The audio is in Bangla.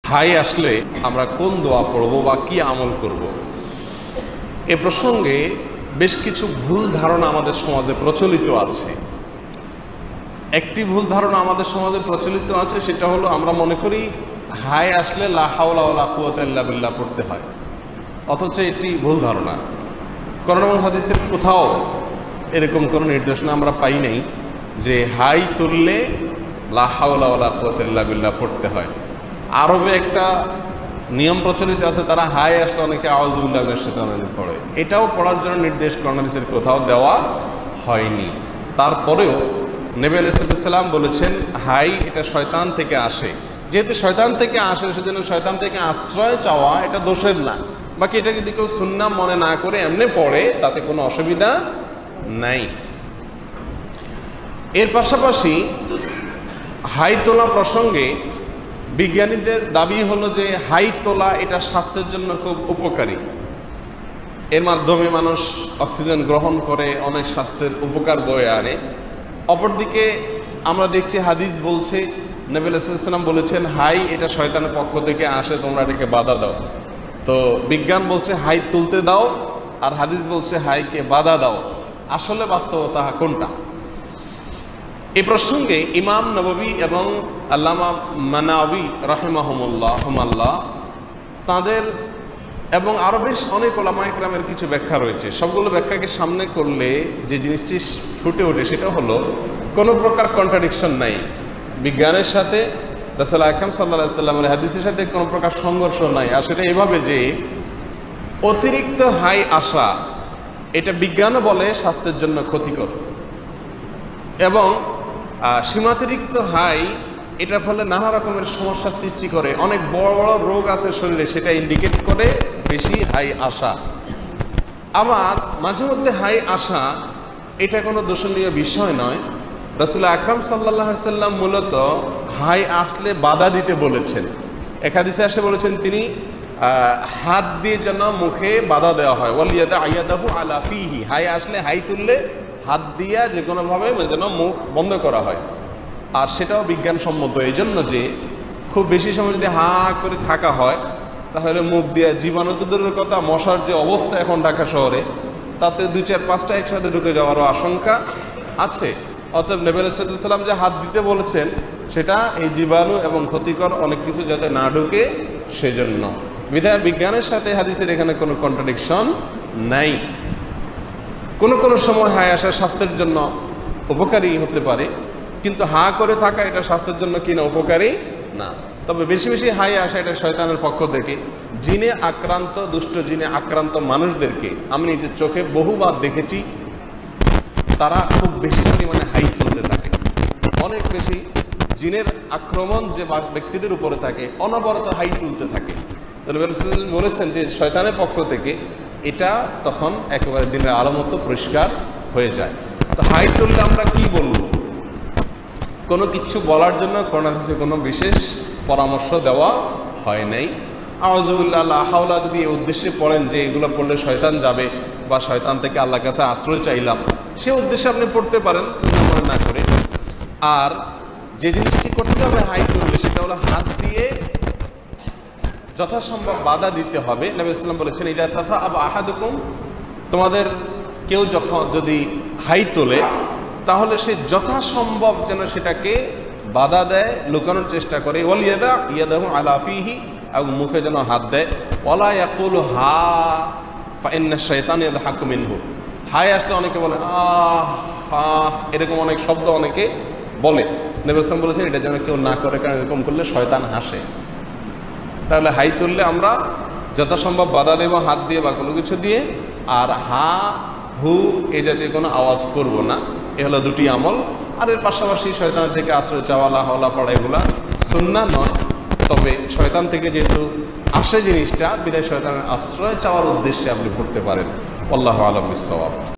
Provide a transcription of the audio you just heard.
হাই আসলে আমরা কোন দোয়া পড়ব বা কি আমল করব, এ প্রসঙ্গে বেশ কিছু ভুল ধারণা আমাদের সমাজে প্রচলিত আছে। একটি ভুল ধারণা আমাদের সমাজে প্রচলিত আছে, সেটা হলো আমরা মনে করি হাই আসলে লা হাওলা ওয়ালা কুওয়াতা ইল্লা বিল্লাহ পড়তে হয়, অথচ এটি ভুল ধারণা। কোরআন এবং হাদিসের কোথাও এরকম কোনো নির্দেশনা আমরা পাই নাই যে হাই তুললে লা হাওলা ওয়ালা কুওয়াতা ইল্লা বিল্লাহ পড়তে হয়। আরবে একটা নিয়ম প্রচলিত আছে, তারা হাই আসলে অনেকে আউযু বিল্লাহি মিনাশ শাইতানির রাজিম পড়ে। এটাও পড়ার জন্য নির্দেশ কোরআন হাদিসের কোথাও দেওয়া হয়নি। তারপরেও নবী আলাইহিস সালাম বলেছেন হাই এটা শয়তান থেকে আসে, যেহেতু শয়তান থেকে আসে সেজন্য শয়তান থেকে আশ্রয় চাওয়া এটা দোষের না। বাকি এটা যদি কেউ সুন্নাহ মনে না করে এমনি পড়ে তাতে কোনো অসুবিধা নাই। এর পাশাপাশি হাই তোলা প্রসঙ্গে বিজ্ঞানীদের দাবি হলো যে হাই তোলা এটা স্বাস্থ্যের জন্য খুব উপকারী। এর মাধ্যমে মানুষ অক্সিজেন গ্রহণ করে, অনেক স্বাস্থ্যের উপকার বয়ে আনে। অপরদিকে আমরা দেখছি হাদিস বলছে, নবী আলাইহিস সালাম বলেছেন হাই এটা শয়তানের পক্ষ থেকে আসে, তোমরা এটাকে বাধা দাও। তো বিজ্ঞান বলছে হাই তুলতে দাও, আর হাদিস বলছে হাইকে বাধা দাও। আসলে বাস্তবতা কোনটা? এই প্রসঙ্গে ইমাম নববী এবং আল্লামা মানাবী রাহিমাহুমুল্লাহ তাদের এবং আরও বেশ অনেক ওলামা ইকরামের কিছু ব্যাখ্যা রয়েছে। সবগুলো ব্যাখ্যাকে সামনে করলে যে জিনিসটি ফুটে ওঠে সেটা হলো কোনো প্রকার কন্ট্রাডিকশন নাই বিজ্ঞানের সাথে, রাসূল আকরাম সাল্লাল্লাহু আলাইহি ওয়াসাল্লামের হাদিসের সাথে কোনো প্রকার সংঘর্ষ নাই। আর সেটা এভাবে যে অতিরিক্ত হাই আসা এটা বিজ্ঞানও বলে স্বাস্থ্যের জন্য ক্ষতিকর, এবং সীমাতিরিক্ত হাই এটার ফলে নানা রকমের সমস্যা সৃষ্টি করে। অনেক বড় বড় রোগ আছে শরীরে, সেটা ইন্ডিকেট করে বেশি হাই আসা। আবার মাঝে মধ্যে হাই আসা এটা কোনো দোষণীয় বিষয় নয়। রাসূল আকরাম সাল্লাল্লাহু আলাইহি সাল্লাম মূলত হাই আসলে বাধা দিতে বলেছেন। এক হাদিসে আসে বলেছেন তিনি হাত দিয়ে যেন মুখে বাধা দেওয়া হয়, ওয়ালিয়াদা আয়াদাহু আলা ফিহি, হাই আসলে হাই তুললে হাত দিয়া যে কোনোভাবে যেন মুখ বন্ধ করা হয়। আর সেটাও বিজ্ঞানসম্মত, এই জন্য যে খুব বেশি সময় যদি হা করে থাকা হয় তাহলে মুখ দিয়ে জীবাণু তো দূরের কথা, মশার যে অবস্থা এখন ঢাকা শহরে, তাতে 2-4-5টা একসাথে ঢুকে যাওয়ারও আশঙ্কা আছে। অতএব নবী আলাইহিস সালাম যে হাত দিতে বলেছেন সেটা এই জীবাণু এবং ক্ষতিকর অনেক কিছু যাতে না ঢুকে সেজন্য। বিধায় বিজ্ঞানের সাথে হাদিসের এখানে কোনো কন্ট্রাডিকশন নাই। কোনো কোনো সময় হাই আসা স্বাস্থ্যের জন্য উপকারী হতে পারে, কিন্তু হা করে থাকা এটা স্বাস্থ্যের জন্য কিনা উপকারী না। তবে বেশি বেশি হাই আসা এটা শয়তানের পক্ষ থেকে। জিনে আক্রান্ত, দুষ্ট জিনে আক্রান্ত মানুষদেরকে আমি নিজের চোখে বহুবার দেখেছি, তারা খুব বেশি পরিমাণে হাই তুলতে থাকে। অনেক বেশি জিনের আক্রমণ যে ব্যক্তিদের উপরে থাকে অনবরত হাই তুলতে থাকে। বলেছেন যে শয়তানের পক্ষ থেকে এটা তখন একেবারে দিনের আলো মতো পরিষ্কার হয়ে যায়। তো হাই তুললে আমরা কি বলবো? কোনো কিছু বলার জন্য কোরআন হাদিসে কোনো বিশেষ পরামর্শ দেওয়া হয় নাই। আউযু বিল্লাহি লা হাওলা যদি এই উদ্দেশ্যে পড়েন যে এগুলো পড়লে শয়তান যাবে বা শয়তান থেকে আল্লাহর কাছে আশ্রয় চাইলাম, সে উদ্দেশ্যে আপনি পড়তে পারেন সুন্নাহ মনে না করে। আর যে জিনিসটি করতে হবে হাই তুললে সেটা হলো হাত দিয়ে যথাসম্ভব বাধা দিতে হবে। নবী সাল্লাল্লাহু আলাইহি ওয়াসাল্লাম বলেছেন ইদা তাফাআবা আহাদুকুম, তোমাদের কেউ যখন যদি হাই তোলে তাহলে সে যথাসম্ভব যেন সেটাকে বাধা দেয়, লুকানোর চেষ্টা করে। ওয়ালিয়াদা ইয়াদাহু আলা ফিহি, এবং মুখে যেন হাত দেয়। ওয়ালা ইয়াকুলু হা ফা ইন্না শাইতান ইয়াদহাকু মিনহু, হাই আসলে অনেকে বলে আহ হা, এরকম অনেক শব্দ অনেকে বলে। নবী সাল্লাল্লাহু আলাইহি ওয়াসাল্লাম বলেছেন এটা যেন কেউ না করে, কারণ এরকম করলে শয়তান হাসে। তাহলে হাই তুললে আমরা যথাসম্ভব বাধা দেব হাত দিয়ে বা কোনো কিছু দিয়ে, আর হা হু এ জাতীয় কোনো আওয়াজ করব না। এ হলো দুটি আমল। আর এর পাশাপাশি শয়তান থেকে আশ্রয় চাওয়া, লা হাওলা পড়া, এগুলা সুন্নাহ নয়। তবে শয়তান থেকে যেহেতু আসে জিনিসটা, বিদায় শয়তানের আশ্রয় চাওয়ার উদ্দেশ্যে আপনি পড়তে পারেন। আল্লাহু আ'লাম বিস-সাওয়াব।